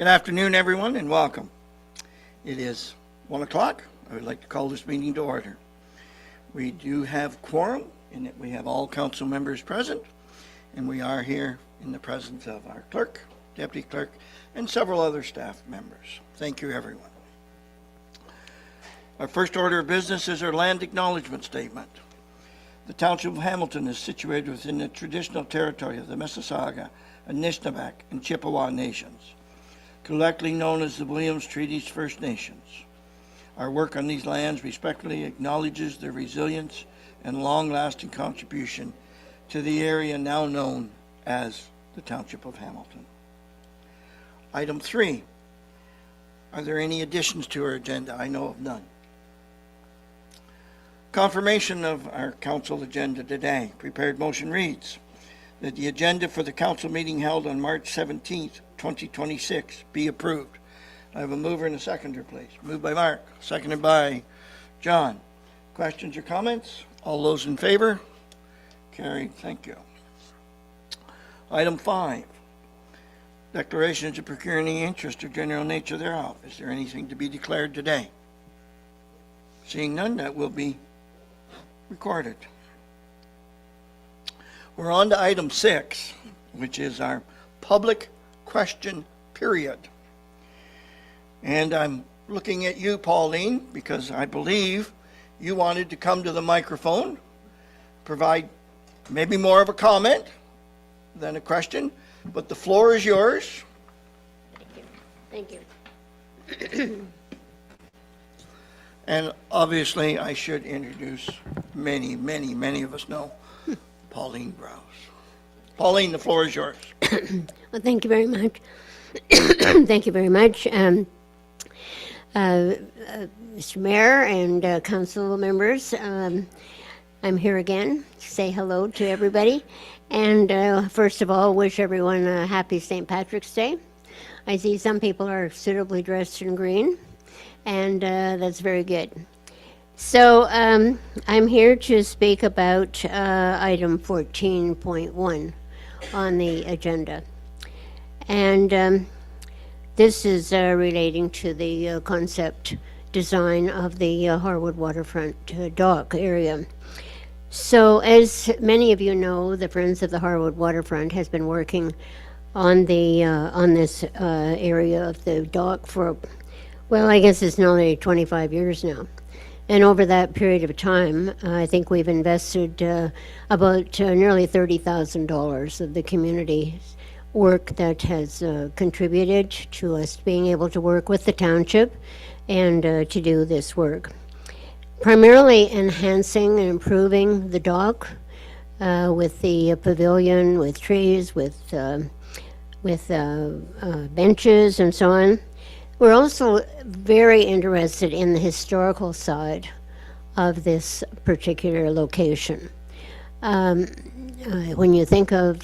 Good afternoon, everyone, and welcome. It is 1 o'clock. I would like to call this meeting to order. We do have quorum in that we have all council members present, and we are here in the presence of our clerk, deputy clerk, and several other staff members. Thank you, everyone. Our first order of business is our land acknowledgement statement. The Township of Hamilton is situated within the traditional territory of the Mississauga, Anishinaabe, and Chippewa nations, collectively known as the Williams Treaties First Nations. Our work on these lands respectfully acknowledges their resilience and long-lasting contribution to the area now known as the Township of Hamilton. Item 3. Are there any additions to our agenda? I know of none. Confirmation of our council agenda today. Prepared motion reads that the agenda for the council meeting held on March 17th, 2026 be approved. I have a mover and a seconder, please. Moved by Mark, seconded by John. Questions or comments? All those in favor? Carried. Thank you. Item 5. Declarations of procuring interest or general nature thereof. Is there anything to be declared today? Seeing none, that will be recorded. We're on to item 6, which is our public question period. And I'm looking at you, Pauline, because I believe you wanted to come to the microphone, provide maybe more of a comment than a question, but the floor is yours. Thank you. And obviously, I should introduce many of us know Pauline Browse. Pauline, the floor is yours. Well, thank you very much. Thank you very much, Mr. Mayor and council members. I'm here again to say hello to everybody. And first of all, wish everyone a happy St. Patrick's Day. I see some people are suitably dressed in green, and that's very good. So I'm here to speak about item 14.1 on the agenda. And this is relating to the concept design of the Harwood Waterfront dock area. So as many of you know, the Friends of the Harwood Waterfront has been working on the on this area of the dock for, well, I guess it's nearly 25 years now. And over that period of time, I think we've invested about nearly $30,000 of the community's work that has contributed to us being able to work with the township and to do this work. Primarily enhancing and improving the dock with the pavilion, with trees, with benches and so on. We're also very interested in the historical side of this particular location. When you think of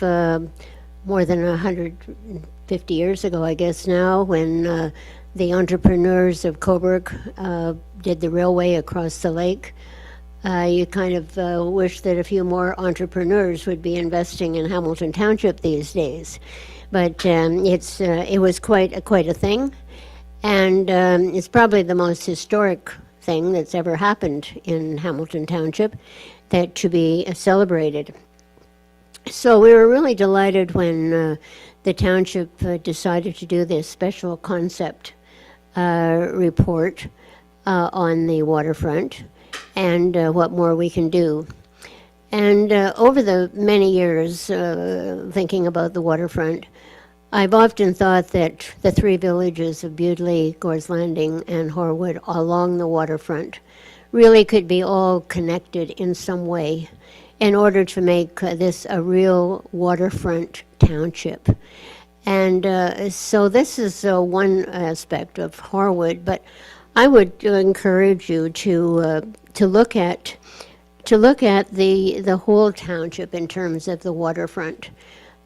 more than 150 years ago, I guess now, when the entrepreneurs of Cobourg did the railway across the lake, you kind of wish that a few more entrepreneurs would be investing in Hamilton Township these days. But it was quite a thing. And it's probably the most historic thing that's ever happened in Hamilton Township that should be celebrated. So we were really delighted when the township decided to do this special concept report on the waterfront and what more we can do. And over the many years thinking about the waterfront, I've often thought that the three villages of Bewdley, Gore's Landing, and Harwood along the waterfront really could be all connected in some way in order to make this a real waterfront township. And so this is one aspect of Harwood, but I would encourage you to look at the whole township in terms of the waterfront.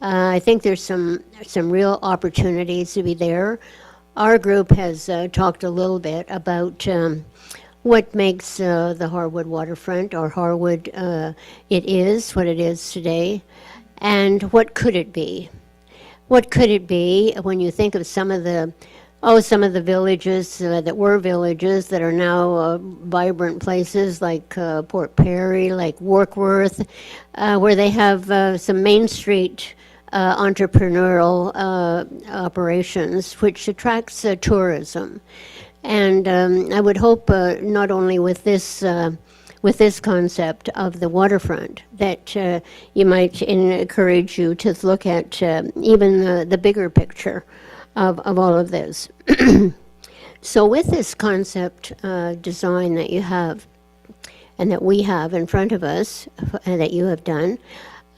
I think there's some real opportunities to be there. Our group has talked a little bit about what makes the Harwood waterfront, or Harwood what it is today, and what could it be. what could it be when you think of some of the villages that were villages that are now vibrant places like Port Perry, like Warkworth, where they have some Main Street entrepreneurial operations, which attracts tourism. And I would hope not only with this concept of the waterfront, that you might encourage you to look at even the bigger picture of all of this. So with this concept design that you have and that we have in front of us that you have done,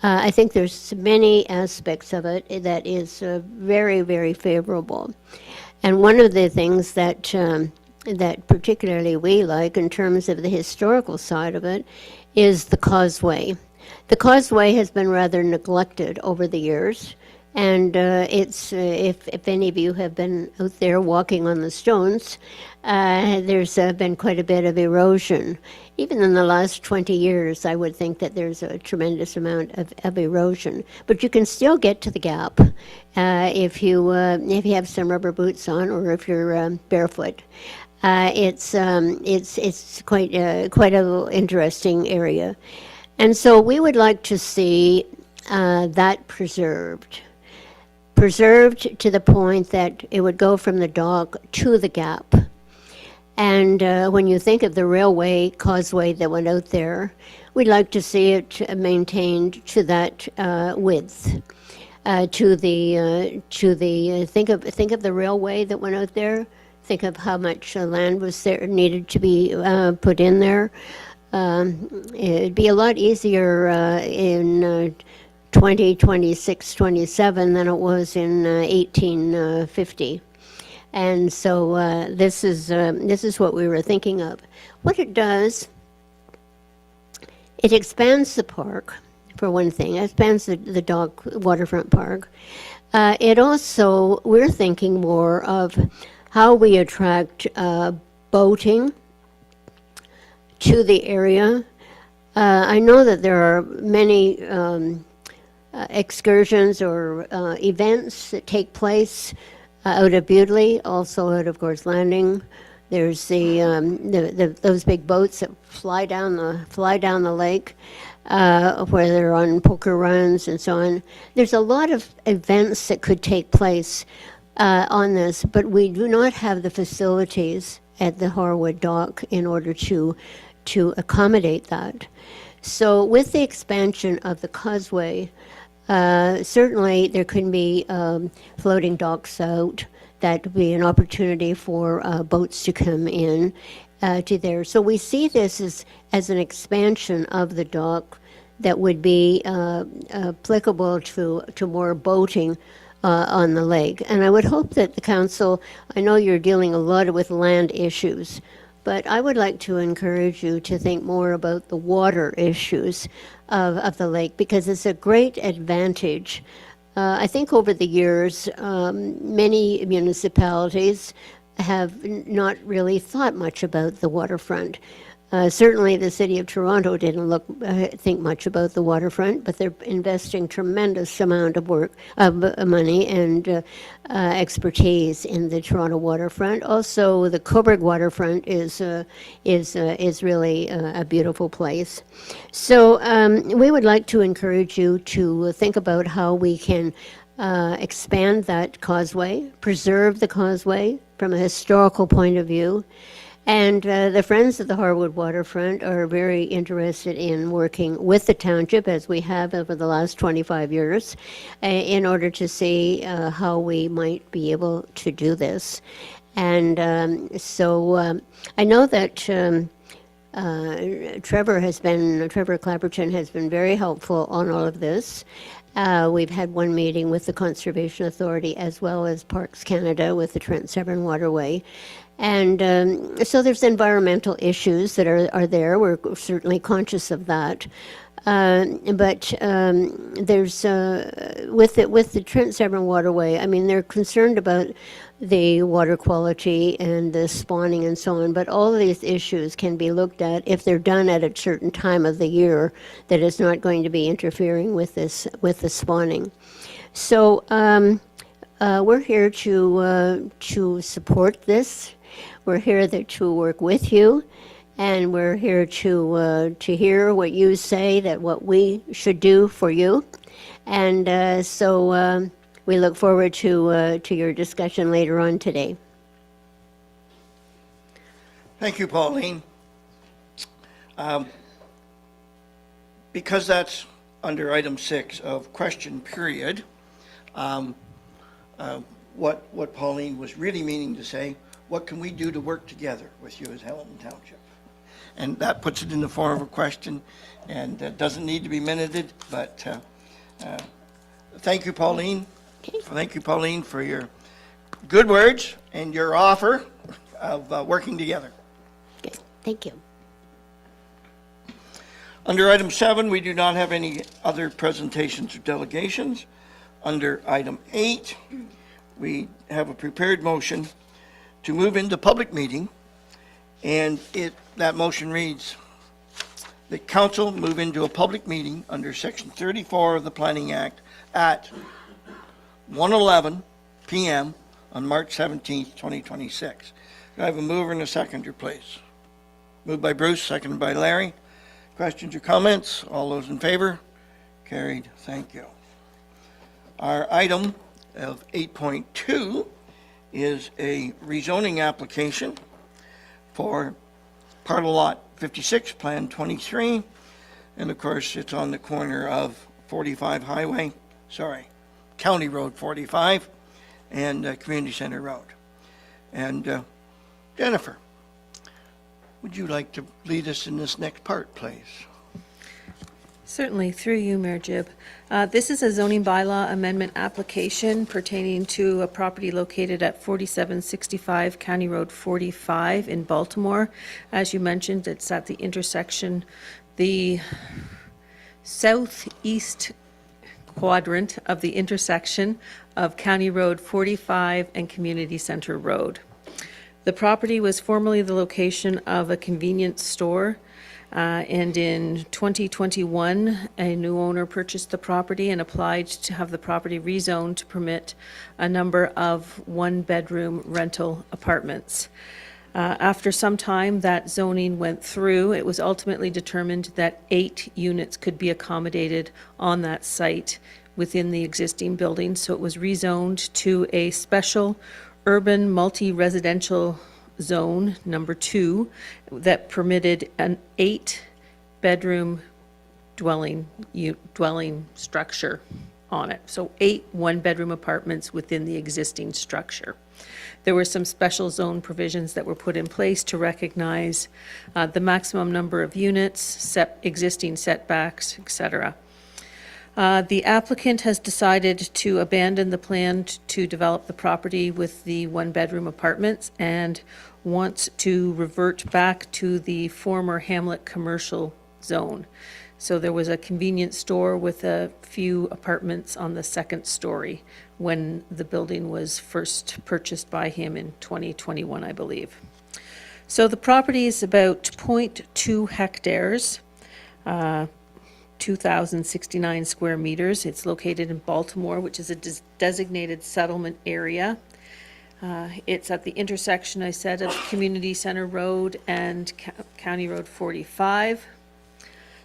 I think there's many aspects of it that is very, very favorable. And one of the things that that particularly we like in terms of the historical side of it is the causeway. The causeway has been rather neglected over the years, and it's if any of you have been out there walking on the stones, there's been quite a bit of erosion. Even in the last 20 years, I would think that there's a tremendous amount of erosion. But you can still get to the gap if you have some rubber boots on, or if you're barefoot. It's quite a interesting area, and so we would like to see that preserved to the point that it would go from the dock to the gap. And when you think of the railway causeway that went out there, we'd like to see it maintained to that width. Think of the railway that went out there. Think of how much land was there needed to be put in there. It'd be a lot easier in 2026, 27 than it was in 1850. And so this is what we were thinking of. What it does, it expands the park, for one thing. It expands the dock waterfront park. It also, we're thinking more of how we attract boating to the area. I know that there are many excursions or events that take place out of Bewdley, also out of Gore's Landing. There's those big boats that fly down the lake, where they're on poker runs and so on. There's a lot of events that could take place on this, but we do not have the facilities at the Harwood Dock in order to accommodate that. So with the expansion of the causeway, certainly there can be floating docks out. That would be an opportunity for boats to come in to there. So we see this as an expansion of the dock that would be applicable to more boating on the lake. And I would hope that the council, I know you're dealing a lot with land issues, but I would like to encourage you to think more about the water issues of the lake, because it's a great advantage. I think over the years, many municipalities have not really thought much about the waterfront. Certainly the City of Toronto didn't think much about the waterfront, but they're investing tremendous amount of money and expertise in the Toronto waterfront. Also, the Cobourg waterfront is really a beautiful place. So we would like to encourage you to think about how we can expand that causeway, preserve the causeway from a historical point of view. And the Friends of the Harwood Waterfront are very interested in working with the township, as we have over the last 25 years, in order to see how we might be able to do this. And so I know that Trevor Clapperton has been very helpful on all of this. We've had one meeting with the Conservation Authority as well as Parks Canada with the Trent Severn Waterway. And so there's environmental issues that are there. We're certainly conscious of that. But there's, with the Trent Severn Waterway, I mean, they're concerned about the water quality and the spawning and so on, but all of these issues can be looked at if they're done at a certain time of the year that is not going to be interfering with the spawning. So we're here to support this. We're here to work with you, and we're here to hear what you say, that what we should do for you. And so we look forward to your discussion later on today. Thank you, Pauline. Because that's under item 6 of question period, what Pauline was really meaning to say, what can we do to work together with you as Helen Township? And that puts it in the form of a question, and doesn't need to be minuted, but thank you, Pauline. Thank you, Pauline, for your good words and your offer of working together. Okay, thank you. Under item 7, we do not have any other presentations or delegations. Under item 8, we have a prepared motion to move into public meeting, and that motion reads, the council move into a public meeting under section 34 of the Planning Act at 1:11 p.m. on March 17th, 2026. Do I have a mover and a seconder, please? Moved by Bruce, seconded by Larry. Questions or comments? All those in favor? Carried. Thank you. Our item of 8.2 is a rezoning application for part of lot 56, Plan 23. And of course, it's on the corner of County Road 45 and Community Center Road. And Jennifer, would you like to lead us in this next part, please? Certainly, through you, Mayor Jib. This is a zoning bylaw amendment application pertaining to a property located at 4765 County Road 45 in Baltimore. As you mentioned, it's at the intersection, the southeast quadrant of the intersection of County Road 45 and Community Center Road. The property was formerly the location of a convenience store, and in 2021, a new owner purchased the property and applied to have the property rezoned to permit a number of one-bedroom rental apartments. After some time, that zoning went through. It was ultimately determined that 8 units could be accommodated on that site within the existing building, so it was rezoned to a special urban multi-residential zone, number 2, that permitted an 8-bedroom dwelling structure on it. So 8 one-bedroom apartments within the existing structure. There were some special zone provisions that were put in place to recognize the maximum number of units, existing setbacks, etc. The applicant has decided to abandon the plan to develop the property with the one-bedroom apartments and wants to revert back to the former Hamlet commercial zone. So there was a convenience store with a few apartments on the second story when the building was first purchased by him in 2021, I believe. So the property is about 0.2 hectares, 2,069 square meters. It's located in Baltimore, which is a designated settlement area. It's at the intersection, I said, of Community Center Road and County Road 45.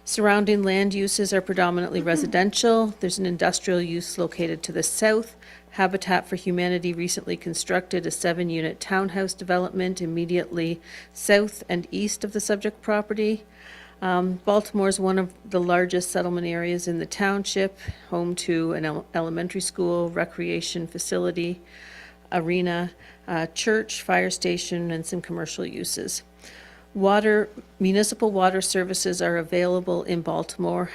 Surrounding land uses are predominantly residential. There's an industrial use located to the south. Habitat for Humanity recently constructed a 7-unit townhouse development immediately south and east of the subject property. Baltimore is one of the largest settlement areas in the township, home to an elementary school, recreation facility, arena, church, fire station, and some commercial uses. Municipal water services are available in Baltimore.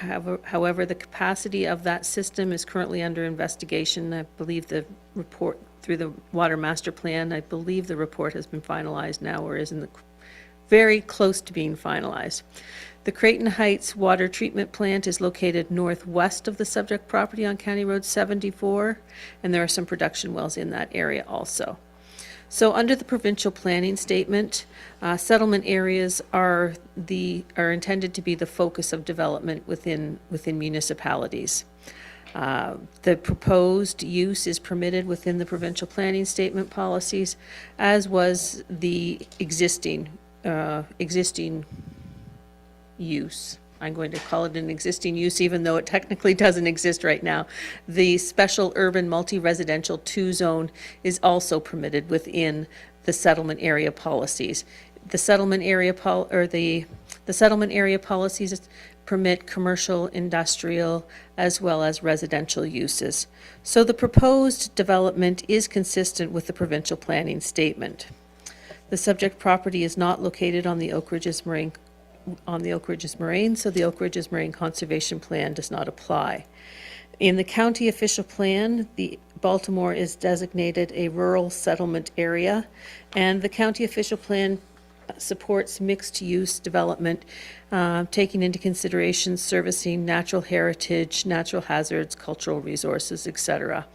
However, the capacity of that system is currently under investigation. I believe the report through the Water Master Plan, I believe the report has been finalized now or is very close to being finalized. The Creighton Heights Water Treatment Plant is located northwest of the subject property on County Road 74, and there are some production wells in that area also. So under the provincial planning statement, settlement areas are intended to be the focus of development within municipalities. The proposed use is permitted within the provincial planning statement policies, as was the existing use. I'm going to call it an existing use, even though it technically doesn't exist right now. The special urban multi-residential 2 zone is also permitted within the settlement area policies. The settlement area the settlement area policies permit commercial, industrial, as well as residential uses. So the proposed development is consistent with the provincial planning statement. The subject property is not located on the Oak Ridges Moraine, so the Oak Ridges Moraine Conservation Plan does not apply. In the county official plan, the Baltimore is designated a rural settlement area, and the county official plan supports mixed-use development, taking into consideration servicing natural heritage, natural hazards, cultural resources, etc.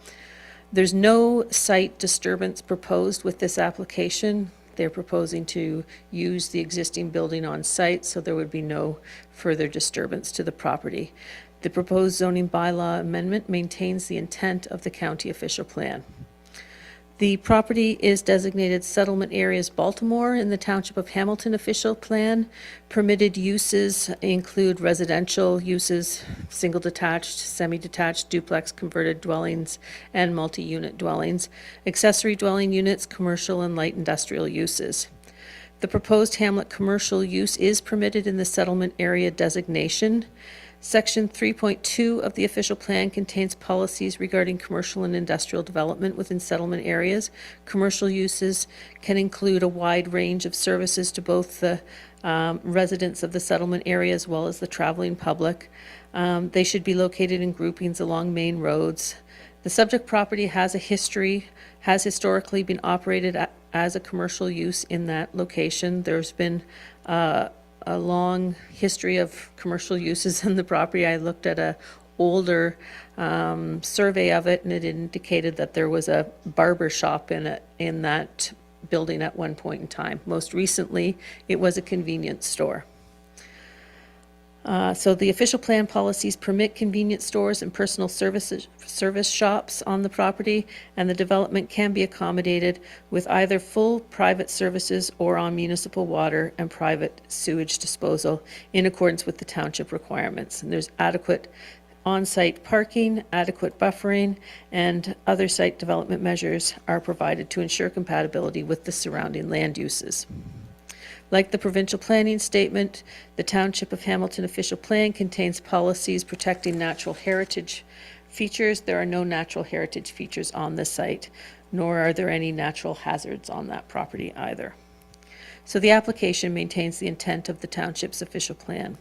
There's no site disturbance proposed with this application. They're proposing to use the existing building on site, so there would be no further disturbance to the property. The proposed zoning bylaw amendment maintains the intent of the county official plan. The property is designated Settlement Areas Baltimore in the Township of Hamilton official plan. Permitted uses include residential uses, single detached, semi-detached, duplex converted dwellings, and multi-unit dwellings, accessory dwelling units, commercial and light industrial uses. The proposed hamlet commercial use is permitted in the settlement area designation. Section 3.2 of the official plan contains policies regarding commercial and industrial development within settlement areas. Commercial uses can include a wide range of services to both the residents of the settlement area as well as the traveling public. They should be located in groupings along main roads. The subject property has historically been operated as a commercial use in that location. There's been a long history of commercial uses in the property. I looked at a older survey of it, and it indicated that there was a barber shop in that building at one point in time. Most recently, it was a convenience store. So the official plan policies permit convenience stores and personal service shops on the property, and the development can be accommodated with either full private services or on municipal water and private sewage disposal in accordance with the township requirements. And there's adequate on-site parking, adequate buffering, and other site development measures are provided to ensure compatibility with the surrounding land uses. Like the provincial planning statement, the Township of Hamilton official plan contains policies protecting natural heritage features. There are no natural heritage features on the site, nor are there any natural hazards on that property either. So the application maintains the intent of the township's official plan.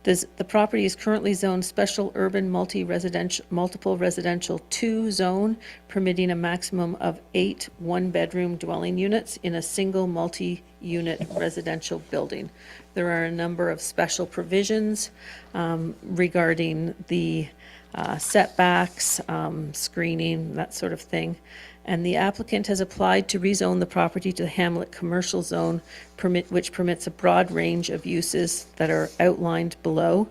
The property is currently zoned Special Urban Multiple Residential 2 zone, permitting a maximum of 8 one-bedroom dwelling units in a single multi-unit residential building. There are a number of special provisions regarding the setbacks, screening, that sort of thing. And the applicant has applied to rezone the property to the Hamlet Commercial Zone, which permits a broad range of uses that are outlined below.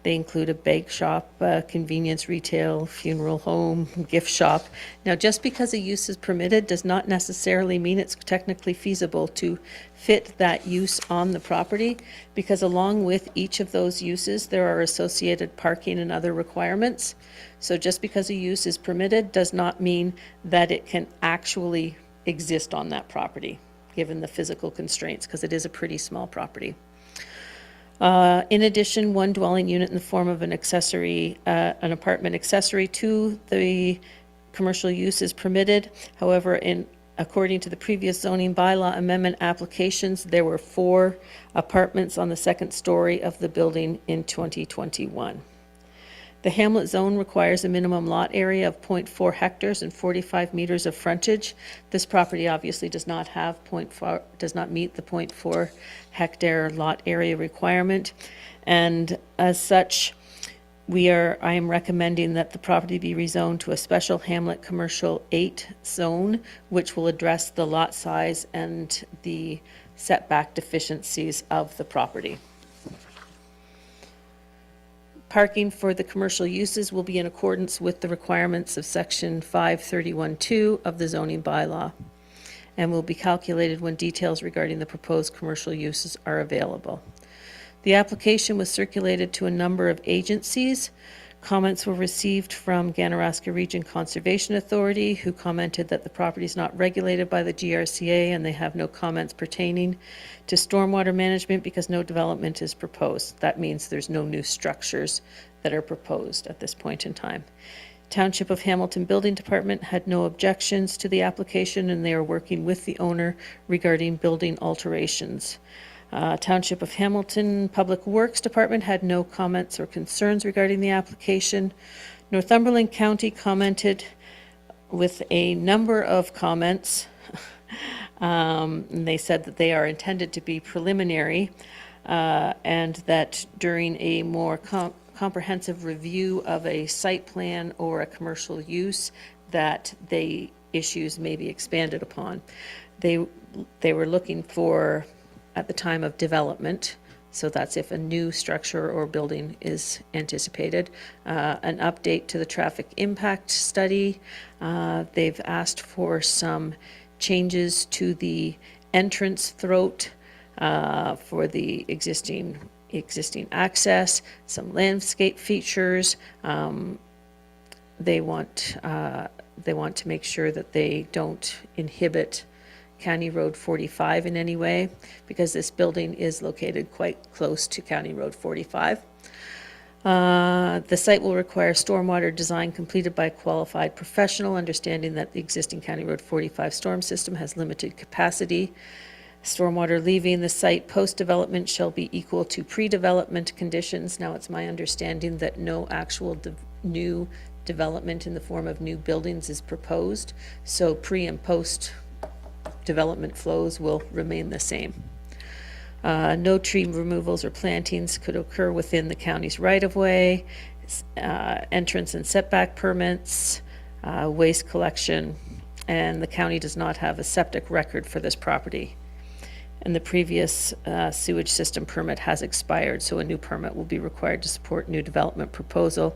They include a bake shop, convenience retail, funeral home, gift shop. Now, just because a use is permitted does not necessarily mean it's technically feasible to fit that use on the property, because along with each of those uses, there are associated parking and other requirements. So just because a use is permitted does not mean that it can actually exist on that property, given the physical constraints, because it is a pretty small property. In addition, one dwelling unit in the form of an apartment accessory to the commercial use is permitted. However, according to the previous zoning bylaw amendment applications, there were 4 apartments on the second story of the building in 2021. The Hamlet zone requires a minimum lot area of 0.4 hectares and 45 meters of frontage. This property obviously does not meet the 0.4 hectare lot area requirement. And as such, I am recommending that the property be rezoned to a special Hamlet Commercial 8 zone, which will address the lot size and the setback deficiencies of the property. Parking for the commercial uses will be in accordance with the requirements of Section 531-2 of the zoning bylaw and will be calculated when details regarding the proposed commercial uses are available. The application was circulated to a number of agencies. Comments were received from Ganaraska Region Conservation Authority, who commented that the property is not regulated by the GRCA and they have no comments pertaining to stormwater management because no development is proposed. That means there's no new structures that are proposed at this point in time. Township of Hamilton Building Department had no objections to the application, and they are working with the owner regarding building alterations. Township of Hamilton Public Works Department had no comments or concerns regarding the application. Northumberland County commented with a number of comments. And they said that they are intended to be preliminary, and that during a more comprehensive review of a site plan or a commercial use, that the issues may be expanded upon. They were looking for, at the time of development, so that's if a new structure or building is anticipated, an update to the traffic impact study. They've asked for some changes to the entrance throat for the existing access, some landscape features. They want to make sure that they don't inhibit County Road 45 in any way, because this building is located quite close to County Road 45. The site will require stormwater design completed by a qualified professional, understanding that the existing County Road 45 storm system has limited capacity. Stormwater leaving the site post-development shall be equal to pre-development conditions. Now, it's my understanding that no actual new development in the form of new buildings is proposed, so pre- and post-development flows will remain the same. No tree removals or plantings could occur within the county's right-of-way, entrance and setback permits, waste collection, and the county does not have a septic record for this property. And the previous sewage system permit has expired, so a new permit will be required to support new development proposal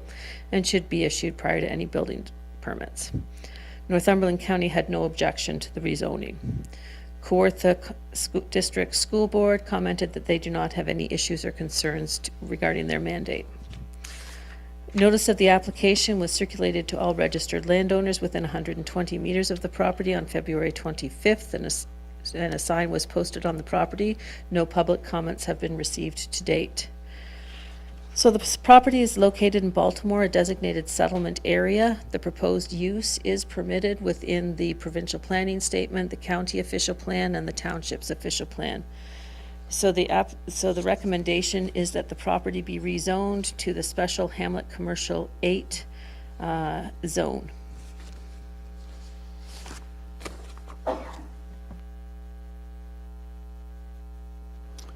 and should be issued prior to any building permits. Northumberland County had no objection to the rezoning. Kawartha District School Board commented that they do not have any issues or concerns regarding their mandate. Notice of the application was circulated to all registered landowners within 120 meters of the property on February 25th, and a sign was posted on the property. No public comments have been received to date. So the property is located in Baltimore, a designated settlement area. The proposed use is permitted within the provincial planning statement, the county official plan, and the township's official plan. So the recommendation is that the property be rezoned to the special Hamlet Commercial 8 zone.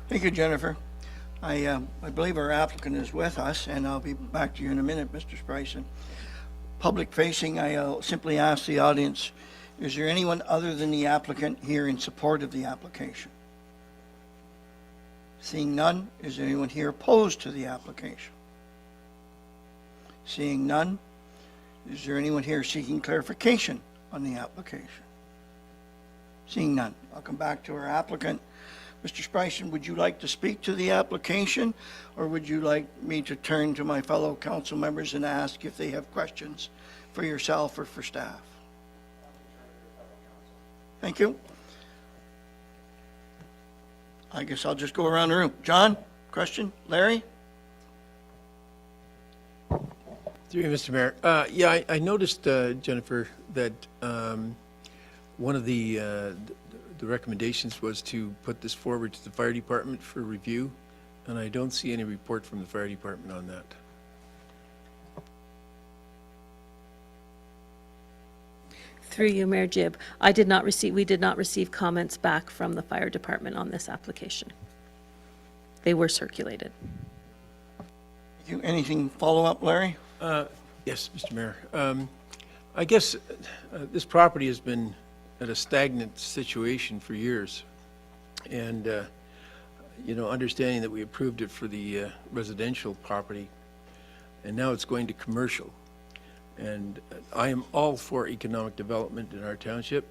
Thank you, Jennifer. I believe our applicant is with us, and I'll be back to you in a minute, Mr. Spryson. Public facing, I'll simply ask the audience, is there anyone other than the applicant here in support of the application? Seeing none, is there anyone here opposed to the application? Seeing none, is there anyone here seeking clarification on the application? Seeing none, I'll come back to our applicant. Mr. Spryson, would you like to speak to the application, or would you like me to turn to my fellow council members and ask if they have questions for yourself or for staff? Thank you. I guess I'll just go around the room. John, question? Larry? Through you, Mr. Mayor. Yeah, I noticed, Jennifer, that one of the recommendations was to put this forward to the fire department for review, and I don't see any report from the fire department on that. Through you, Mayor Jibb, we did not receive comments back from the fire department on this application. They were circulated. Thank you. Anything follow up, Larry? Yes, Mr. Mayor. I guess this property has been at a stagnant situation for years. And, understanding that we approved it for the residential property, and now it's going to commercial. And I am all for economic development in our township,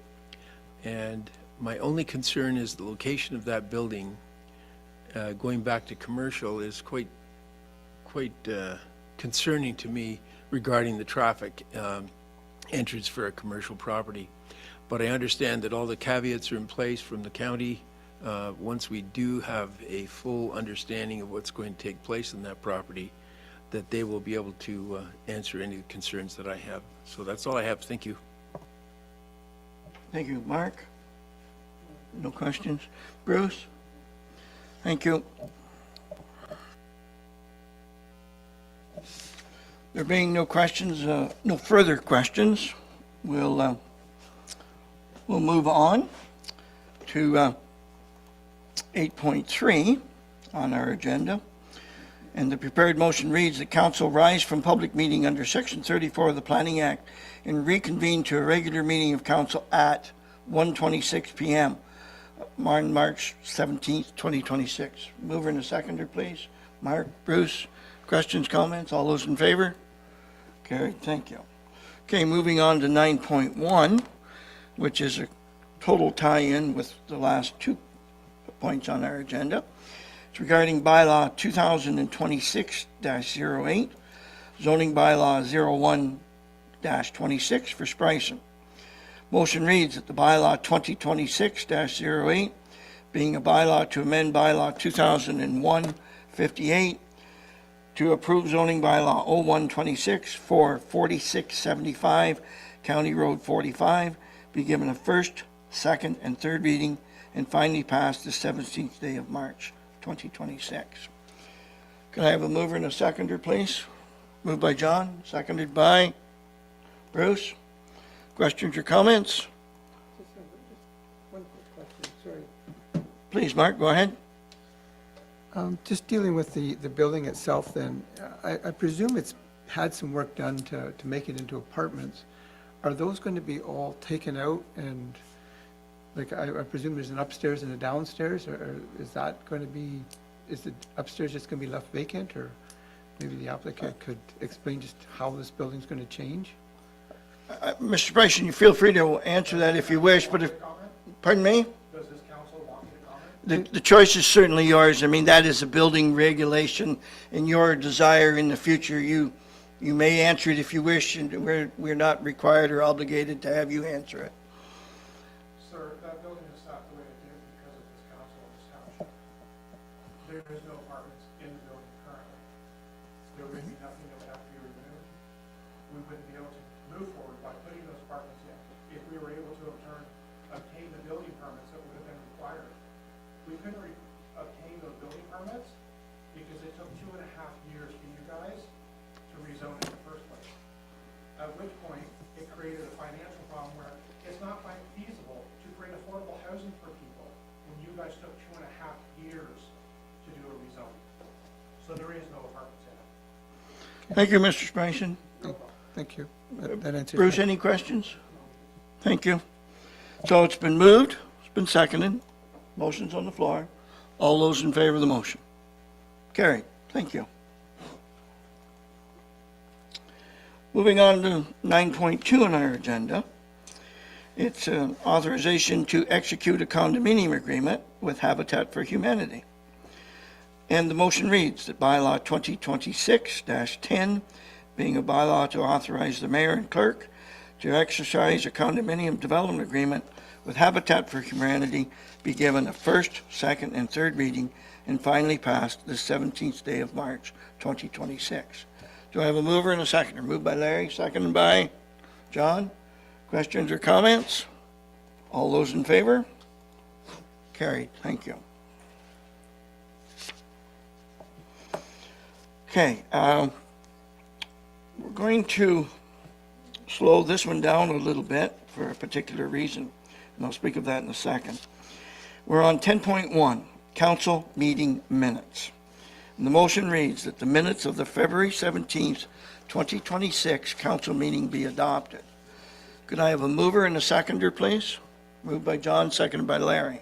and my only concern is the location of that building, going back to commercial, is quite concerning to me regarding the traffic entrance for a commercial property. But I understand that all the caveats are in place from the county. Once we do have a full understanding of what's going to take place in that property, that they will be able to answer any concerns that I have. So that's all I have. Thank you. Thank you. Mark? No questions? Bruce? Thank you. There being no questions, no further questions, we'll move on to 8.3 on our agenda. And the prepared motion reads, the council rise from public meeting under Section 34 of the Planning Act and reconvene to a regular meeting of council at 1:26 p.m. on March 17th, 2026. Mover and a seconder, please. Mark, Bruce, questions, comments? All those in favor? Carried. Thank you. Okay, moving on to 9.1, which is a total tie-in with the last 2 points on our agenda. It's regarding bylaw 2026-08, zoning bylaw 01-26 for Spryson. Motion reads that the bylaw 2026-08, being a bylaw to amend bylaw 2001-58, to approve zoning bylaw 01-26 for 4675 County Road 45, be given a first, second, and third reading, and finally passed the 17th day of March, 2026. Can I have a mover and a seconder, please? Moved by John, seconded by Bruce. Questions or comments? One quick question, sorry. Please, Mark, go ahead. Just dealing with the building itself then, I presume it's had some work done to make it into apartments. Are those going to be all taken out and, like, I presume there's an upstairs and a downstairs, or is that going to be, is the upstairs just going to be left vacant, or maybe the applicant could explain just how this building's going to change? Mr. Bryson, you feel free to answer that if you wish, but if, pardon me? Does this council want me to comment? The choice is certainly yours. I mean, that is a building regulation, and your desire in the future, you may answer it if you wish, and we're not required or obligated to have you answer it. Sir, that building is stopped the way it did because of this council and this township. There is no apartments in the building currently. There would be nothing that would have to be removed. We wouldn't be able to move forward by putting those apartments in. If we were able to obtain the building permits that would have been required. We couldn't obtain those building permits because it took 2.5 years for you guys to rezone in the first place. At which point, it created a financial problem where it's not feasible to create affordable housing for people when you guys took 2.5 years to do a rezoning. So there is no apartments in it. Thank you, Mr. Bryson. Thank you. That answers. Bruce, any questions? Thank you. So it's been moved, it's been seconded, motion's on the floor. All those in favor of the motion? Carried. Thank you. Moving on to 9.2 on our agenda. It's an authorization to execute a condominium agreement with Habitat for Humanity. And the motion reads that bylaw 2026-10, being a bylaw to authorize the mayor and clerk to exercise a condominium development agreement with Habitat for Humanity, be given a first, second, and third reading, and finally passed the 17th day of March, 2026. Do I have a mover and a seconder? Moved by Larry, seconded by John. Questions or comments? All those in favor? Carried. Thank you. Okay, we're going to slow this one down a little bit for a particular reason, and I'll speak of that in a second. We're on 10.1, council meeting minutes. And the motion reads that the minutes of the February 17th, 2026 council meeting be adopted. Could I have a mover and a seconder, please? Moved by John, seconded by Larry.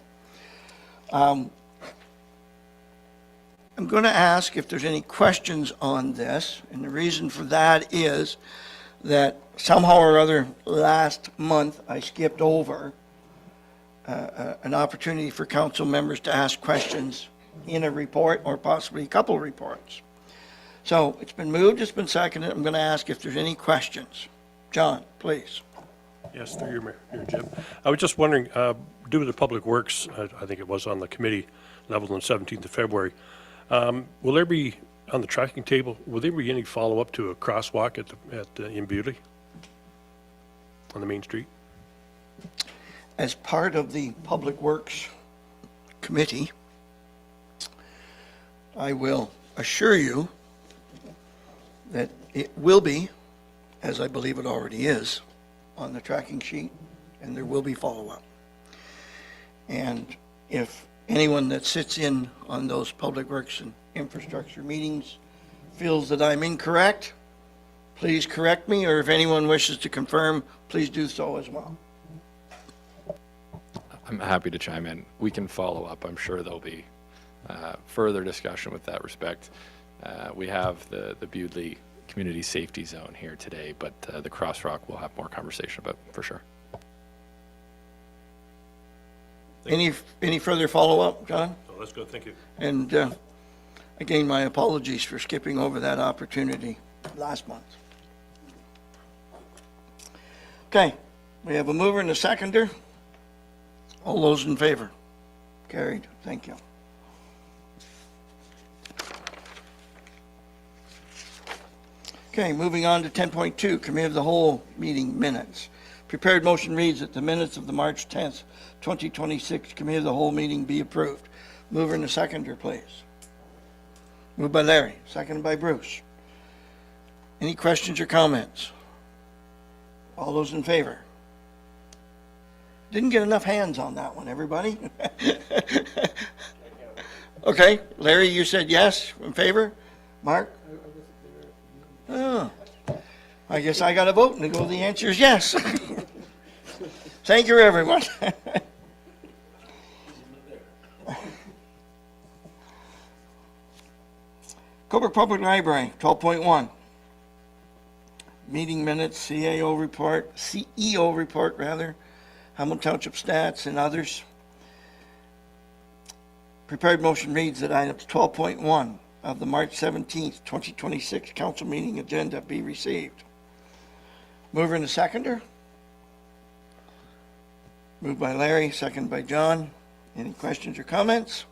I'm going to ask if there's any questions on this, and the reason for that is that somehow or other last month I skipped over an opportunity for council members to ask questions in a report or possibly a couple reports. So it's been moved, it's been seconded. I'm going to ask if there's any questions. John, please. Yes, through you, Mayor Jim. I was just wondering, due to the Public Works, I think it was on the committee level on the 17th of February, will there be, on the tracking table, will there be any follow-up to a crosswalk in Beauty on the main street? As part of the Public Works Committee, I will assure you that it will be, as I believe it already is, on the tracking sheet, and there will be follow-up. And if anyone that sits in on those Public Works and Infrastructure meetings feels that I'm incorrect, please correct me, or if anyone wishes to confirm, please do so as well. I'm happy to chime in. We can follow up. I'm sure there'll be further discussion with that respect. We have the Bewdley Community Safety Zone here today, but the Crossrock we'll have more conversation about for sure. Any further follow-up, John? Oh, that's good, thank you. And again, my apologies for skipping over that opportunity last month. Okay, we have a mover and a seconder. All those in favor? Carried. Thank you. Okay, moving on to 10.2, Committee of the Whole meeting minutes. Prepared motion reads that the minutes of the March 10th, 2026 Committee of the Whole meeting be approved. Mover and a seconder, please. Moved by Larry, seconded by Bruce. Any questions or comments? All those in favor? Didn't get enough hands on that one, everybody. Okay, Larry, you said yes, in favor? Mark? Oh, I guess I got to vote and the answer is yes. Thank you, everyone. Cobourg Public Library, 12.1. Meeting minutes, CEO report, Hamilton Township stats and others. Prepared motion reads that items 12.1 of the March 17th, 2026 council meeting agenda be received. Mover and a seconder. Moved by Larry, seconded by John. Any questions or comments?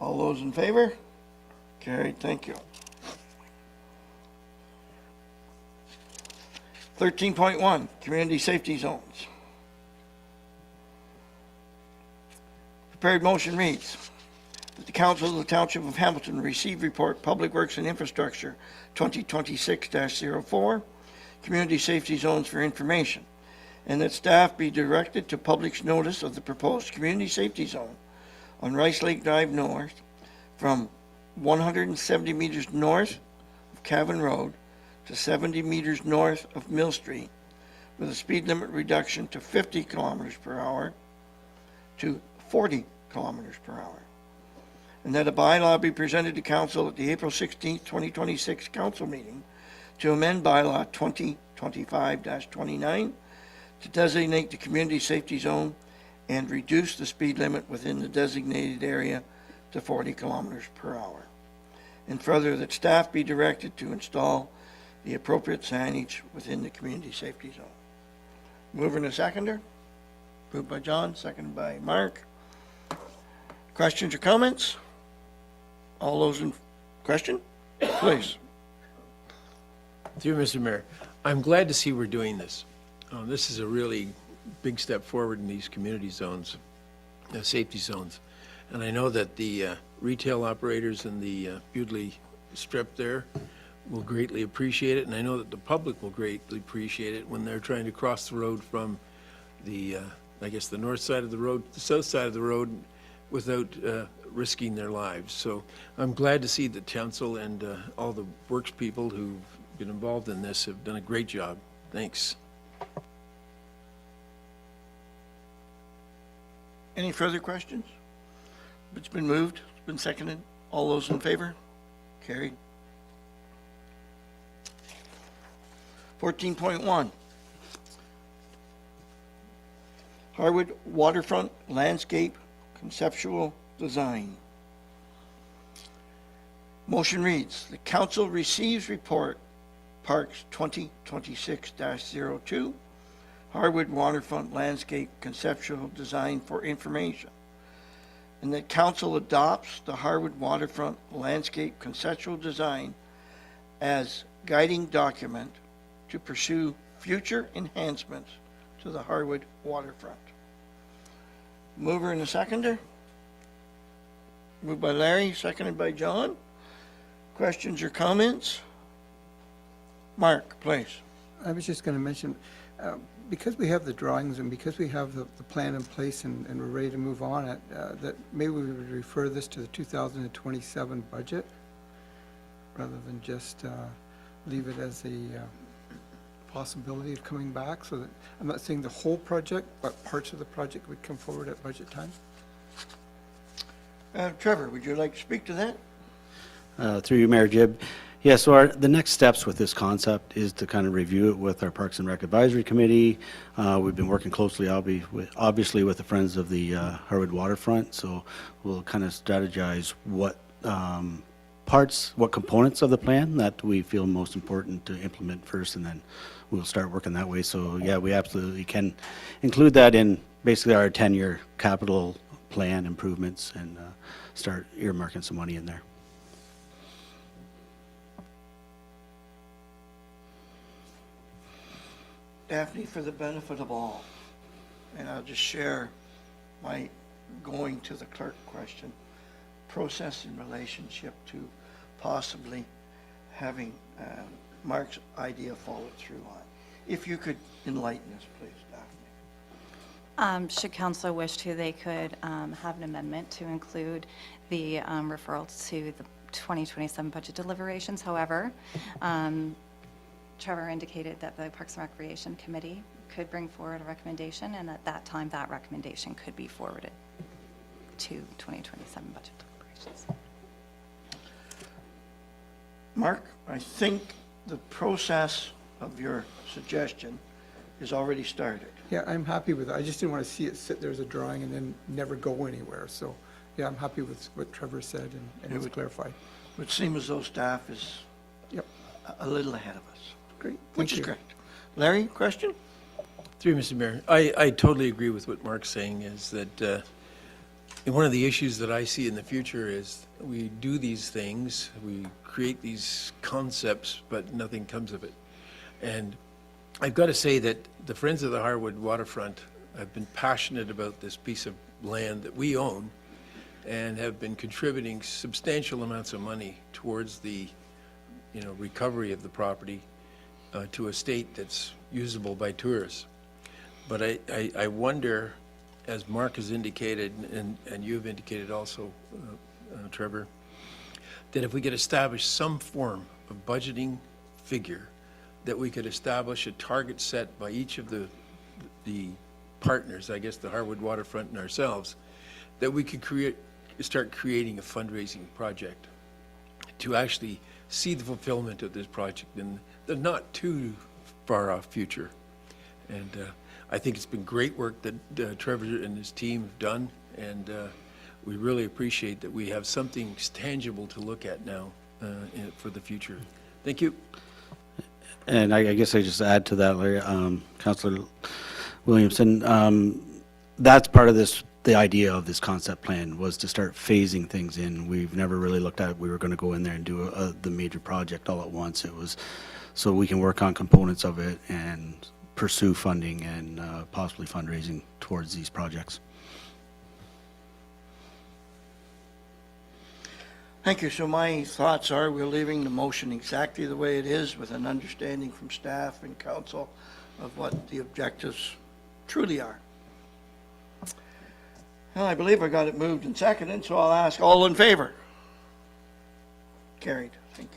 All those in favor? Carried, thank you. 13.1, community safety zones. Prepared motion reads that the Council of the Township of Hamilton receive report Public Works and Infrastructure 2026-04, community safety zones for information, and that staff be directed to publish notice of the proposed community safety zone on Rice Lake Drive North from 170 meters north of Cavan Road to 70 meters north of Mill Street, with a speed limit reduction to 50 kilometers per hour to 40 kilometers per hour. And that a bylaw be presented to council at the April 16th, 2026 council meeting to amend bylaw 2025-29 to designate the community safety zone and reduce the speed limit within the designated area to 40 kilometers per hour. And further, that staff be directed to install the appropriate signage within the community safety zone. Mover and a seconder. Moved by John, seconded by Mark. Questions or comments? All those in question? Please. Dear Mr. Mayor, I'm glad to see we're doing this. This is a really big step forward in these community zones, safety zones. And I know that the retail operators in the Bewdley Strip there will greatly appreciate it, and I know that the public will greatly appreciate it when they're trying to cross the road from the, I guess, the north side of the road to the south side of the road without risking their lives. So I'm glad to see that council and all the works people who've been involved in this have done a great job. Thanks. Any further questions? It's been moved, it's been seconded. All those in favor? Carried. 14.1, Harwood Waterfront Landscape Conceptual Design. Motion reads, the council receives report Parks 2026-02, Harwood Waterfront Landscape Conceptual Design for information, and that council adopts the Harwood Waterfront Landscape Conceptual Design as guiding document to pursue future enhancements to the Harwood waterfront. Mover and a seconder? Moved by Larry, seconded by John. Questions or comments? Mark, please. I was just going to mention, because we have the drawings and because we have the plan in place and we're ready to move on it, that maybe we would refer this to the 2027 budget rather than just leave it as a possibility of coming back, so that, I'm not saying the whole project, but parts of the project would come forward at budget time. Trevor, would you like to speak to that? Through you, Mayor Gibb. Yeah, so the next steps with this concept is to kind of review it with our Parks and Rec Advisory Committee. We've been working closely, obviously, with the Friends of the Harwood Waterfront, so we'll kind of strategize what parts, what components of the plan that we feel most important to implement first, and then we'll start working that way. So, yeah, we absolutely can include that in basically our 10-year capital plan improvements and start earmarking some money in there. Daphne, for the benefit of all, and I'll just share my going to the clerk question, process in relationship to possibly having Mark's idea followed through on. If you could enlighten us, please, Daphne. Should council wish to, they could have an amendment to include the referral to the 2027 budget deliberations. However, Trevor indicated that the Parks and Recreation Committee could bring forward a recommendation, and at that time, that recommendation could be forwarded to 2027 budget deliberations. Mark, I think the process of your suggestion is already started. Yeah, I'm happy with it. I just didn't want to see it sit there as a drawing and then never go anywhere. So, yeah, I'm happy with what Trevor said and it's clarified. It would seem as though staff is Yep, a little ahead of us, great. which Thank is you. great. Larry, question? Through you, Mr. Mayor, I totally agree with what Mark's saying, is that one of the issues that I see in the future is we do these things, we create these concepts, but nothing comes of it. And I've got to say that the Friends of the Harwood Waterfront have been passionate about this piece of land that we own and have been contributing substantial amounts of money towards the, recovery of the property to a state that's usable by tourists. But I wonder, as Mark has indicated, and you've indicated also, Trevor, that if we could establish some form of budgeting figure, that we could establish a target set by each of the partners, I guess the Harwood Waterfront and ourselves, that we could start creating a fundraising project to actually see the fulfillment of this project in the not too far off future. And I think it's been great work that Trevor and his team have done, and we really appreciate that we have something tangible to look at now for the future. Thank you. And I guess I just add to that, Larry, Councillor Williamson, that's part of the idea of this concept plan was to start phasing things in. We've never really looked at, we were going to go in there and do the major project all at once. It was so we can work on components of it and pursue funding and possibly fundraising towards these projects. Thank you. So my thoughts are we're leaving the motion exactly the way it is with an understanding from staff and council of what the objectives truly are. Well, I believe I got it moved and seconded, so I'll ask all in favor. Carried. Thank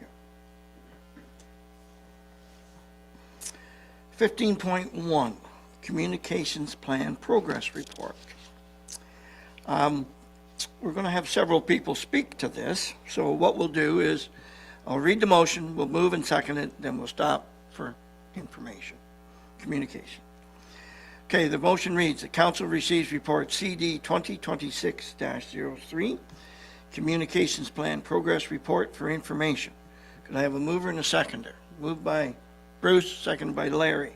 you. 15.1, Communications Plan Progress Report. we're going to have several people speak to this. So what we'll do is, I'll read the motion, we'll move and second it, then we'll stop for information, communication. Okay, the motion reads, the council receives report CD 2026-03, Communications Plan Progress Report for information. Could I have a mover and a seconder? Moved by Bruce, seconded by Larry.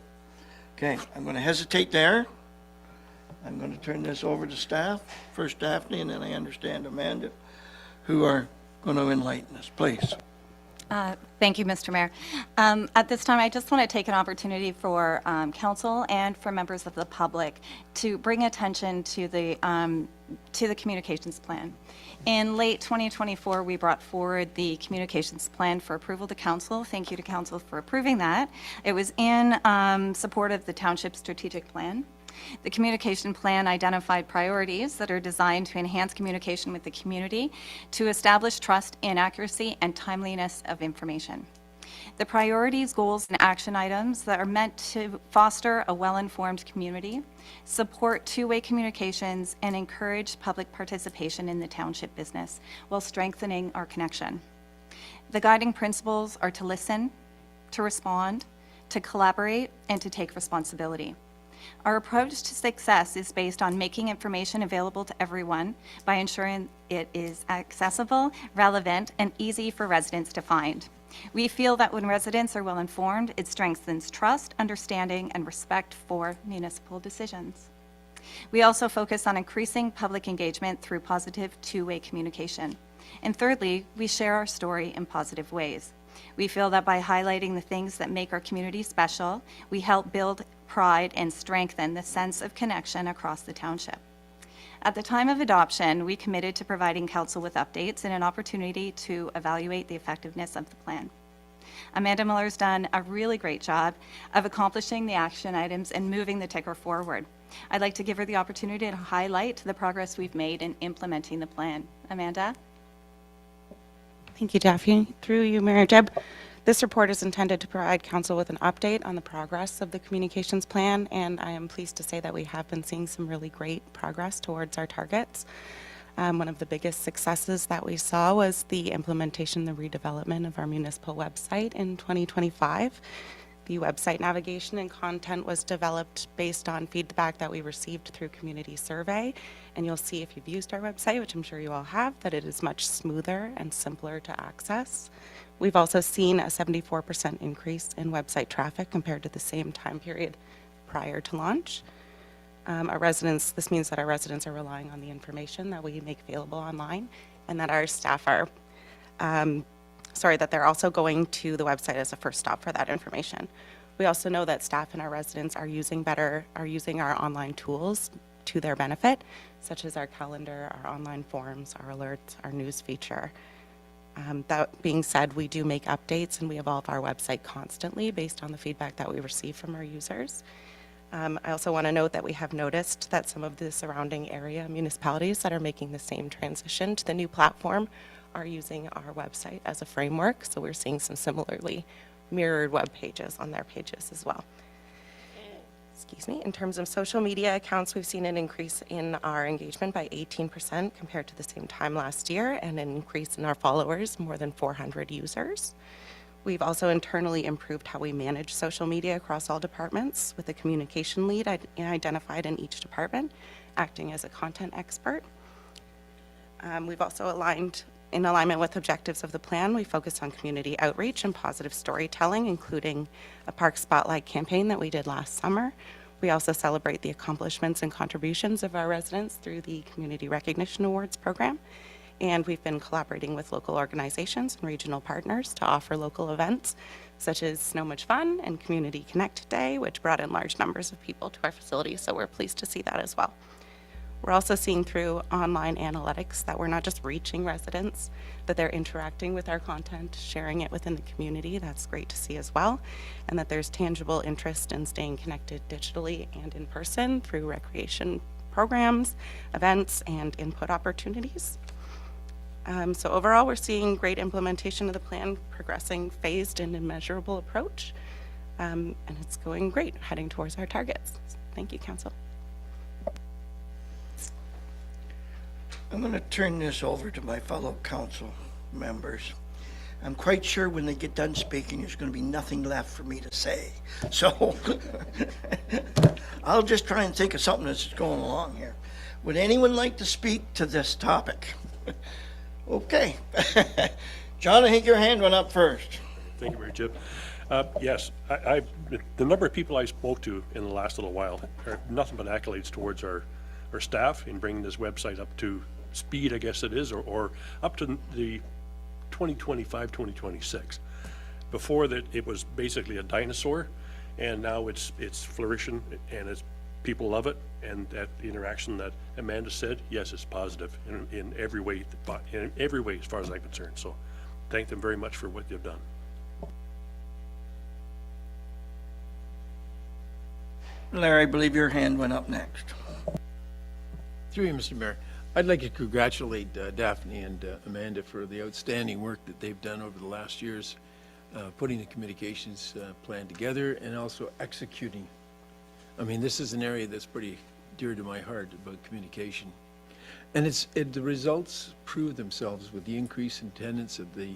Okay, I'm going to hesitate there. I'm going to turn this over to staff, first Daphne, and then I understand Amanda, who are going to enlighten us. Please. Thank you, Mr. Mayor. At this time, I just want to take an opportunity for council and for members of the public to bring attention to the communications plan. In late 2024, we brought forward the communications plan for approval to council. Thank you to council for approving that. It was in support of the township strategic plan. The communication plan identified priorities that are designed to enhance communication with the community, to establish trust in accuracy and timeliness of information. The priorities, goals, and action items that are meant to foster a well-informed community, support two-way communications, and encourage public participation in the township business while strengthening our connection. The guiding principles are to listen, to respond, to collaborate, and to take responsibility. Our approach to success is based on making information available to everyone by ensuring it is accessible, relevant, and easy for residents to find. We feel that when residents are well informed, it strengthens trust, understanding, and respect for municipal decisions. We also focus on increasing public engagement through positive two-way communication. And thirdly, we share our story in positive ways. We feel that by highlighting the things that make our community special, we help build pride and strengthen the sense of connection across the township. At the time of adoption, we committed to providing council with updates and an opportunity to evaluate the effectiveness of the plan. Amanda Miller's done a really great job of accomplishing the action items and moving the ticker forward. I'd like to give her the opportunity to highlight the progress we've made in implementing the plan. Amanda? Thank you, Daphne. Through you, Mayor Jeb. This report is intended to provide council with an update on the progress of the communications plan, and I am pleased to say that we have been seeing some really great progress towards our targets. One of the biggest successes that we saw was the implementation, the redevelopment of our municipal website in 2025. The website navigation and content was developed based on feedback that we received through community survey. And you'll see if you've used our website, which I'm sure you all have, that it is much smoother and simpler to access. We've also seen a 74% increase in website traffic compared to the same time period prior to launch. This means that our residents are relying on the information that we make available online, and that our staff are that they're also going to the website as a first stop for that information. We also know that staff and our residents are using our online tools to their benefit, such as our calendar, our online forms, our alerts, our news feature. That being said, we do make updates and we evolve our website constantly based on the feedback that we receive from our users. I also want to note that we have noticed that some of the surrounding area municipalities that are making the same transition to the new platform are using our website as a framework, so we're seeing some similarly mirrored web pages on their pages as well. Excuse me. In terms of social media accounts, we've seen an increase in our engagement by 18% compared to the same time last year, and an increase in our followers, more than 400 users. We've also internally improved how we manage social media across all departments, with a communication lead identified in each department, acting as a content expert. We've also in alignment with objectives of the plan, we focus on community outreach and positive storytelling, including a Park Spotlight campaign that we did last summer. We also celebrate the accomplishments and contributions of our residents through the Community Recognition Awards program. And we've been collaborating with local organizations and regional partners to offer local events such as Snow Much Fun and Community Connect Day, which brought in large numbers of people to our facility, so we're pleased to see that as well. We're also seeing through online analytics that we're not just reaching residents, that they're interacting with our content, sharing it within the community. That's great to see as well. And that there's tangible interest in staying connected digitally and in person through recreation programs, events, and input opportunities. So overall, we're seeing great implementation of the plan, progressing phased and immeasurable approach. And it's going great, heading towards our targets. Thank you, Council. I'm going to turn this over to my fellow council members. I'm quite sure when they get done speaking, there's going to be nothing left for me to say. So I'll just try and think of something that's going along here. Would anyone like to speak to this topic? Okay. John, I think your hand went up first. Thank you, Mayor Jib. Yes, the number of people I spoke to in the last little while are nothing but accolades towards our staff in bringing this website up to speed, I guess it is, or up to the 2025, 2026. Before that, it was basically a dinosaur, and now it's flourishing, and people love it, and that interaction that Amanda said, yes, it's positive in every way, as far as I'm concerned. So thank them very much for what they've done. Larry, I believe your hand went up next. Through you, Mr. Mayor, I'd like to congratulate Daphne and Amanda for the outstanding work that they've done over the last years, putting the communications plan together and also executing. I mean, this is an area that's pretty dear to my heart about communication. And the results prove themselves with the increase in attendance at the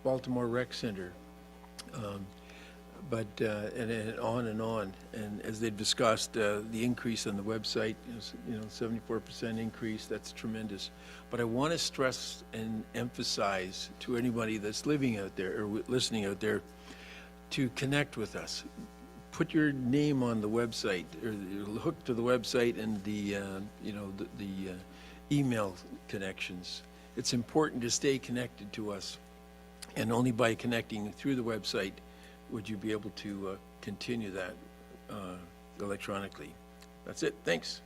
Baltimore Rec Center. And on and on. And as they've discussed, the increase on the website is, 74% increase. That's tremendous. But I want to stress and emphasize to anybody that's living out there or listening out there to connect with us. Put your name on the website or hook to the website and the email connections. It's important to stay connected to us, and only by connecting through the website would you be able to continue that electronically. That's it. Thanks.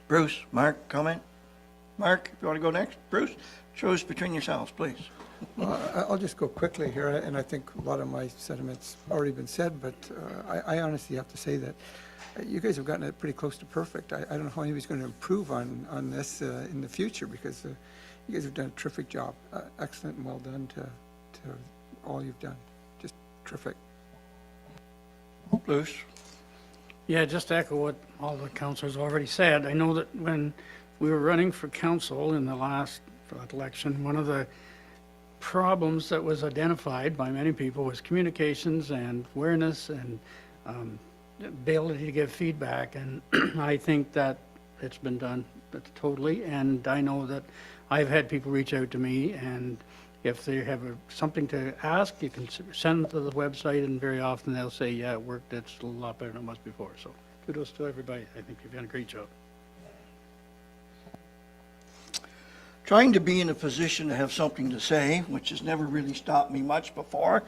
Bruce, Mark, comment? Mark, if you want to go next. Bruce, choose between yourselves, please. I'll just go quickly here, and I think a lot of my sentiments already been said, but I honestly have to say that you guys have gotten it pretty close to perfect. I don't know how anybody's going to improve on this in the future, because you guys have done a terrific job. Excellent and well done to all you've done. Just terrific. Bruce? Yeah, just to echo what all the councilors already said. I know that when we were running for council in the last election, one of the problems that was identified by many people was communications and awareness and ability to give feedback. And I think that it's been done totally. And I know that I've had people reach out to me, and if they have something to ask, you can send them to the website, and very often they'll say, yeah, it worked, it's a lot better than it was before. So kudos to everybody. I think you've done a great job. Trying to be in a position to have something to say, which has never really stopped me much before.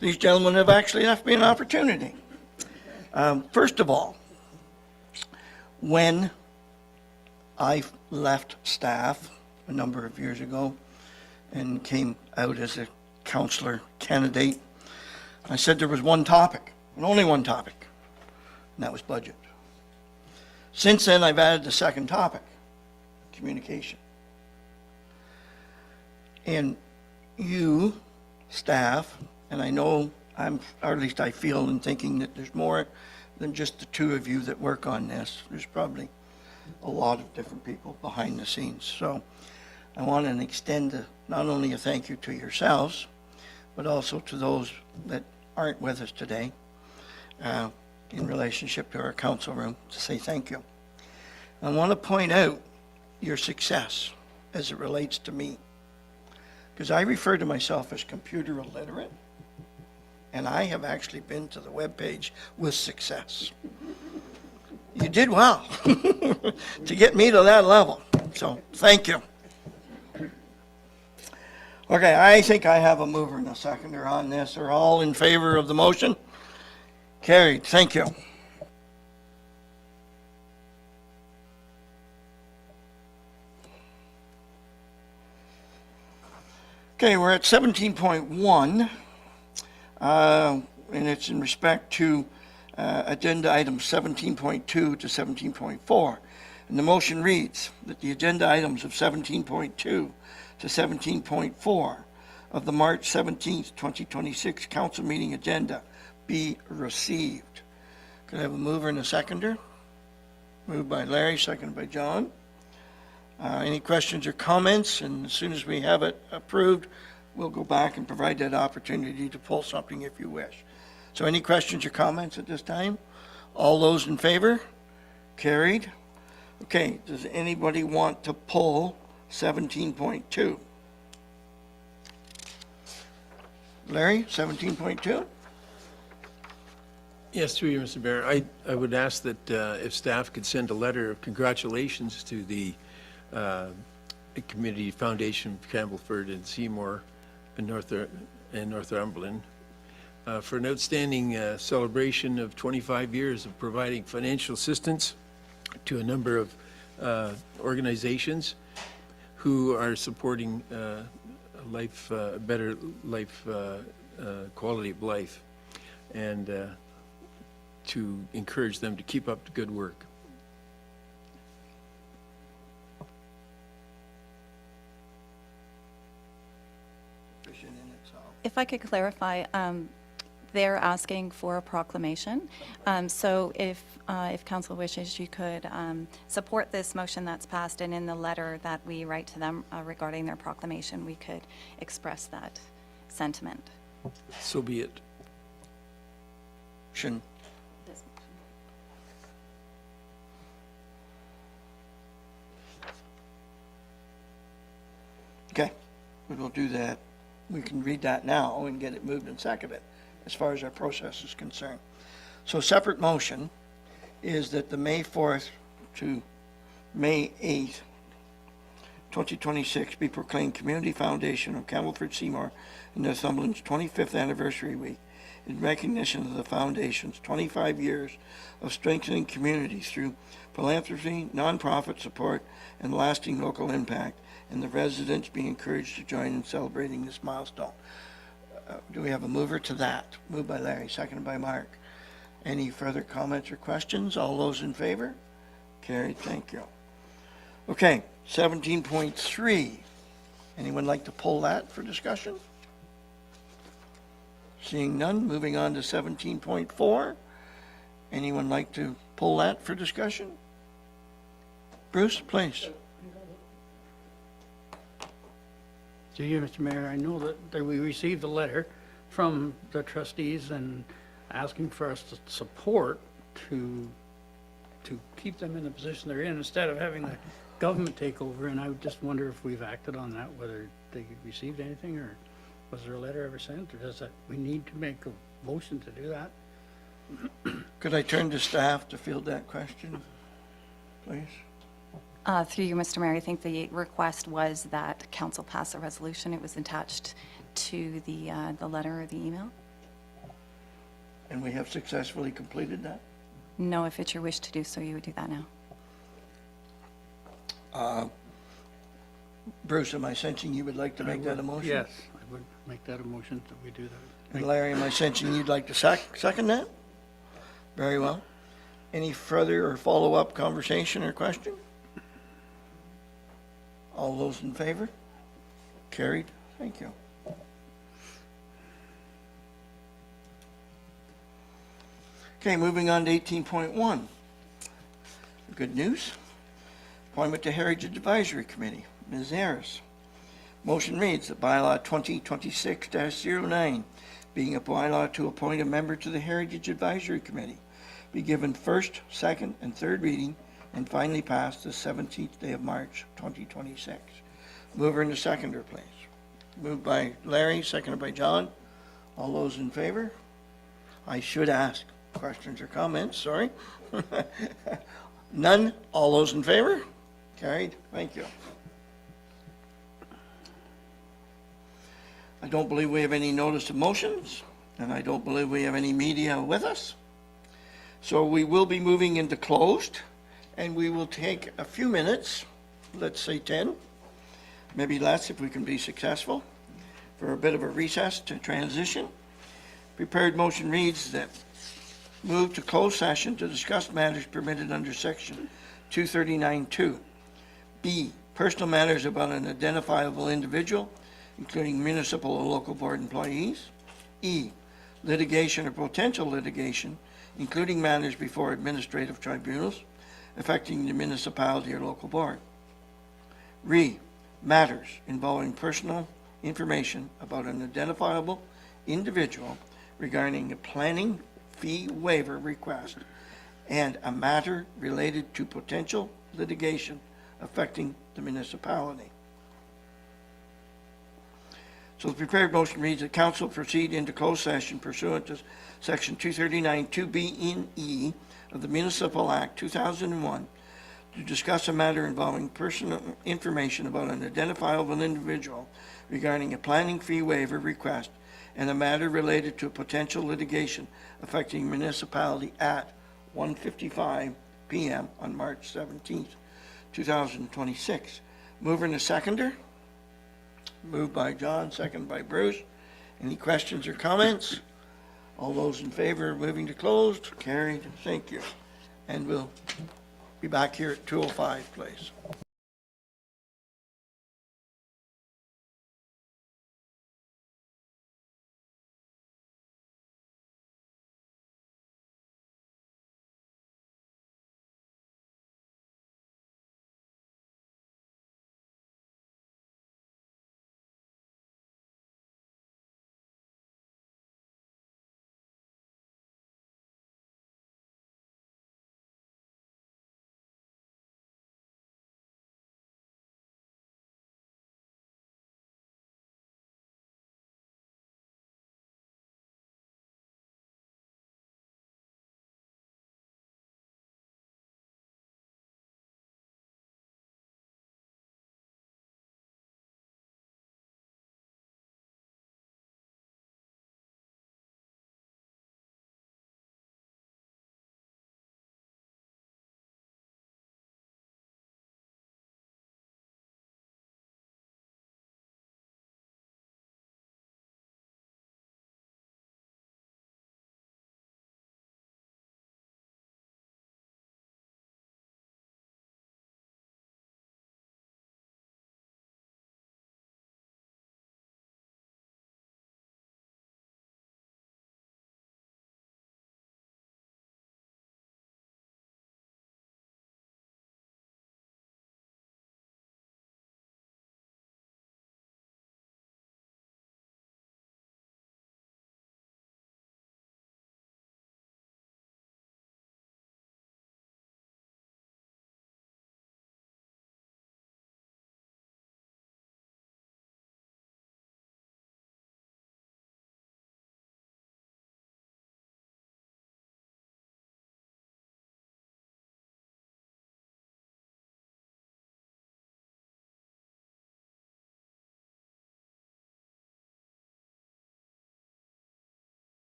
These gentlemen have actually left me an opportunity. First of all, when I left staff a number of years ago and came out as a councillor candidate, I said there was one topic, and only one topic, and that was budget. Since then, I've added the second topic, communication. And you, staff, and I know or at least I feel in thinking that there's more than just the two of you that work on this. There's probably a lot of different people behind the scenes. So I want to extend not only a thank you to yourselves, but also to those that aren't with us today in relationship to our council room, to say thank you. I want to point out your success as it relates to me, because I refer to myself as computer illiterate, and I have actually been to the webpage with success. You did well to get me to that level, so thank you. Okay, I think I have a mover and a seconder on this. Are all in favor of the motion? Carried, thank you. Okay, we're at 17.1, and it's in respect to agenda items 17.2 to 17.4. And the motion reads that the agenda items of 17.2 to 17.4 of the March 17th, 2026 council meeting agenda be received. Could I have a mover and a seconder? Moved by Larry, seconded by John. Any questions or comments? And as soon as we have it approved, we'll go back and provide that opportunity to pull something if you wish. So any questions or comments at this time? All those in favor? Carried. Okay, does anybody want to pull 17.2? Larry, 17.2? Yes, through you, Mr. Mayor. I would ask that if staff could send a letter of congratulations to the Community Foundation of Campbellford and Seymour in Northumberland for an outstanding celebration of 25 years of providing financial assistance to a number of organizations who are supporting better life, quality of life, and to encourage them to keep up the good work. If I could clarify, they're asking for a proclamation. So if council wishes, you could support this motion that's passed, and in the letter that we write to them regarding their proclamation, we could express that sentiment. So be it. Shouldn't. Okay, we will do that. We can read that now and get it moved and seconded as far as our process is concerned. So separate motion is that the May 4th to May 8th, 2026 be proclaimed Community Foundation of Campbellford Seymour and Northumberland's 25th anniversary week in recognition of the Foundation's 25 years of strengthening communities through philanthropy, nonprofit support, and lasting local impact, and the residents be encouraged to join in celebrating this milestone. Do we have a mover to that? Moved by Larry, seconded by Mark. Any further comments or questions? All those in favor? Carried, thank you. Okay, 17.3. Anyone like to pull that for discussion? Seeing none, moving on to 17.4. Anyone like to pull that for discussion? Bruce, please. To you, Mr. Mayor, I know that we received a letter from the trustees and asking for us to support to keep them in the position they're in instead of having the government take over. And I would just wonder if we've acted on that, whether they received anything, or was there a letter ever sent, or does that, we need to make a motion to do that? Could I turn to staff to field that question, please? Through you, Mr. Mayor, I think the request was that council pass a resolution. It was attached to the letter or the email. And we have successfully completed that? No, if it's your wish to do so, you would do that now. Bruce, am I sensing you would like to make that a motion? Yes, I would make that a motion that we do that. And Larry, am I sensing you'd like to second that? Very well. Any further or follow-up conversation or question? All those in favor? Carried. Thank you. Okay, moving on to 18.1. Good news. Appointment to Heritage Advisory Committee. Ms. Harris. Motion reads that bylaw 2026-09, being a bylaw to appoint a member to the Heritage Advisory Committee, be given first, second, and third reading and finally passed the 17th day of March, 2026. Mover and a seconder, please. Moved by Larry, seconded by John. All those in favor? I should ask questions or comments, sorry. None? All those in favor? Carried. Thank you. I don't believe we have any notice of motions, and I don't believe we have any media with us. So we will be moving into closed, and we will take a few minutes, let's say 10, maybe less if we can be successful, for a bit of a recess to transition. Prepared motion reads that move to closed session to discuss matters permitted under section 239(2). B, personal matters about an identifiable individual, including municipal or local board employees. E, litigation or potential litigation, including matters before administrative tribunals. affecting the municipality or local board. Re, matters involving personal information about an identifiable individual regarding a planning fee waiver request and a matter related to potential litigation affecting the municipality. So the prepared motion reads that council proceed into closed session pursuant to section 239 2B in E of the Municipal Act 2001 to discuss a matter involving personal information about an identifiable individual regarding a planning fee waiver request and a matter related to potential litigation affecting municipality at 1:55 p.m. on March 17th, 2026. Mover and a seconder? Moved by John, second by Bruce. Any questions or comments? All those in favor of moving to closed? Carried. Thank you. And we'll be back here at 2:05, please.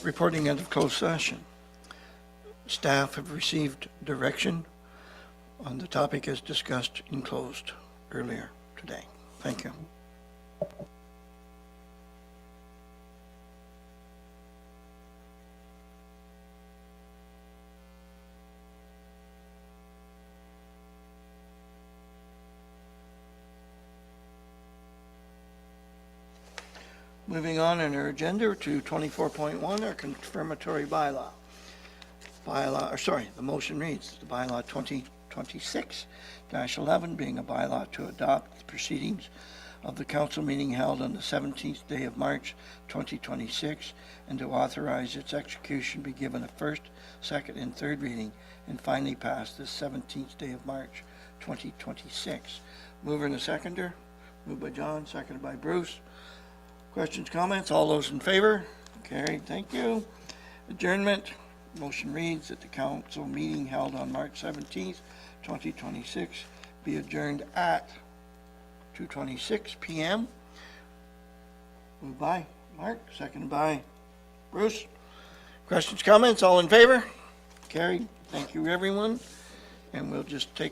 Reporting out of closed session. Staff have received direction on the topic as discussed in closed earlier today. Thank you. Moving on in our agenda to 24.1, our confirmatory bylaw. The motion reads, the bylaw 2026-11 being a bylaw to adopt the proceedings of the council meeting held on the 17th day of March 2026 and to authorize its execution be given a first, second, and third reading and finally passed this 17th day of March 2026. Mover and a seconder. Moved by John, seconded by Bruce. Questions, comments? All those in favor? Carried. Thank you. Adjournment. Motion reads that the council meeting held on March 17th, 2026 be adjourned at 2:26 p.m. Moved by Mark, seconded by Bruce. Questions, comments? All in favor? Carried. Thank you, everyone. And we'll just take